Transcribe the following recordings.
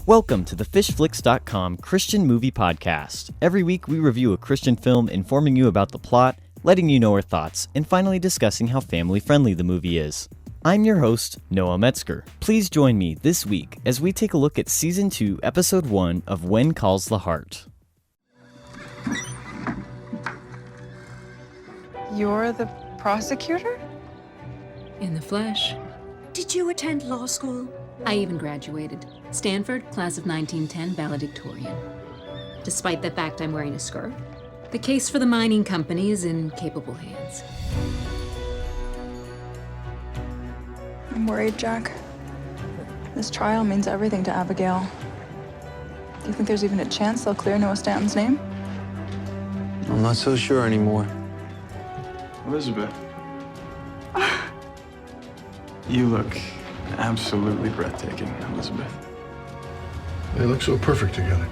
Welcome to the FishFlix.com Christian Movie Podcast. Every week we review a Christian film, informing you about the plot, letting you know our thoughts, and finally discussing how family-friendly the movie is. I'm your host, Noah Metzger. Please join me this week as we take a look at Season 2, Episode 1 of When Calls the Heart. You're the prosecutor? In the flesh. Did you attend law school? I even graduated. Stanford, class of 1910, valedictorian. Despite the fact I'm wearing a skirt, the case for the mining company is in capable hands. I'm worried, Jack. This trial means everything to Abigail. Do you think there's even a chance they'll clear Noah Stanton's name? I'm not so sure anymore. Elizabeth. You look absolutely breathtaking, Elizabeth. They look so perfect together.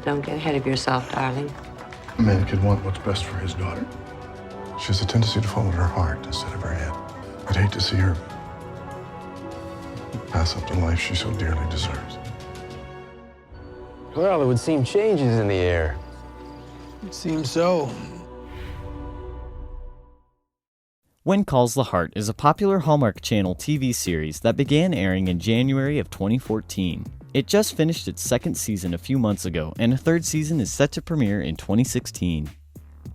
Don't get ahead of yourself, darling. A man could want what's best for his daughter. She has a tendency to follow her heart instead of her head. I'd hate to see her pass up the life she so dearly deserves. Well, it would seem changes in the air. It seems so. When Calls the Heart is a popular Hallmark Channel TV series that began airing in January of 2014. It just finished its second season a few months ago, and a third season is set to premiere in 2016.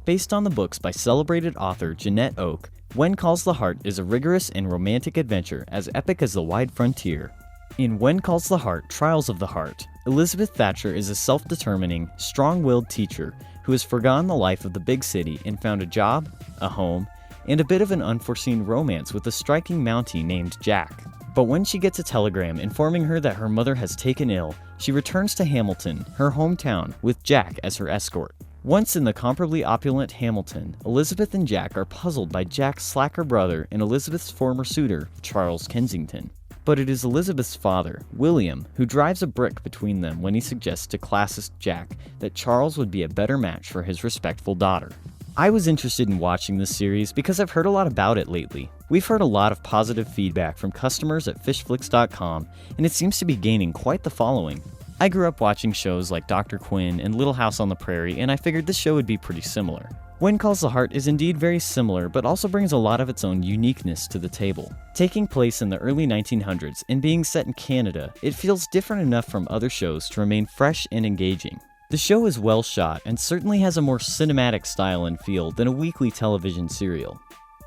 Based on the books by celebrated author Janette Oke, When Calls the Heart is a rigorous and romantic adventure as epic as the wide frontier. In When Calls the Heart, Trials of the Heart, Elizabeth Thatcher is a self-determining, strong-willed teacher who has forgone the life of the big city and found a job, a home, and a bit of an unforeseen romance with a striking Mountie named Jack. But when she gets a telegram informing her that her mother has taken ill, she returns to Hamilton, her hometown, with Jack as her escort. Once in the comparably opulent Hamilton, Elizabeth and Jack are puzzled by Jack's slacker brother and Elizabeth's former suitor, Charles Kensington. But it is Elizabeth's father, William, who drives a brick between them when he suggests to classist Jack that Charles would be a better match for his respectful daughter. I was interested in watching this series because I've heard a lot about it lately. We've heard a lot of positive feedback from customers at FishFlix.com, and it seems to be gaining quite the following. I grew up watching shows like Dr. Quinn and Little House on the Prairie, and I figured this show would be pretty similar. When Calls the Heart is indeed very similar, but also brings a lot of its own uniqueness to the table. Taking place in the early 1900s and being set in Canada, it feels different enough from other shows to remain fresh and engaging. The show is well shot and certainly has a more cinematic style and feel than a weekly television serial.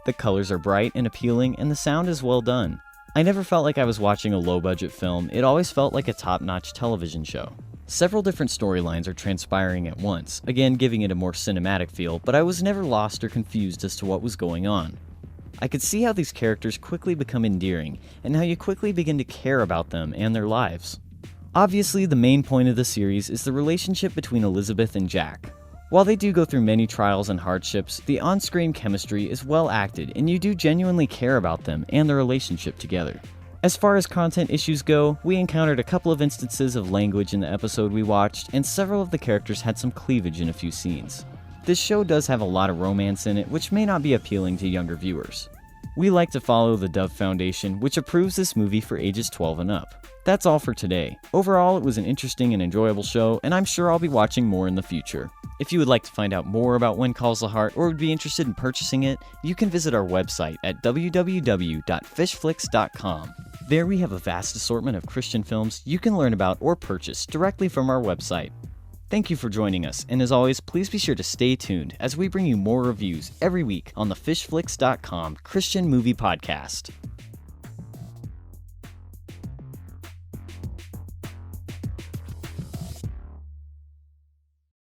The colors are bright and appealing, and the sound is well done. I never felt like I was watching a low-budget film, it always felt like a top-notch television show. Several different storylines are transpiring at once, again giving it a more cinematic feel, but I was never lost or confused as to what was going on. I could see how these characters quickly become endearing, and how you quickly begin to care about them and their lives. Obviously, the main point of the series is the relationship between Elizabeth and Jack. While they do go through many trials and hardships, the on-screen chemistry is well acted, and you do genuinely care about them and their relationship together. As far as content issues go, we encountered a couple of instances of language in the episode we watched, and several of the characters had some cleavage in a few scenes. This show does have a lot of romance in it, which may not be appealing to younger viewers. We like to follow the Dove Foundation, which approves this movie for ages 12 and up. That's all for today. Overall, it was an interesting and enjoyable show, and I'm sure I'll be watching more in the future. If you would like to find out more about When Calls the Heart or would be interested in purchasing it, you can visit our website at www.fishflix.com. There we have a vast assortment of Christian films you can learn about or purchase directly from our website. Thank you for joining us, and as always, please be sure to stay tuned as we bring you more reviews every week on the FishFlix.com Christian Movie Podcast.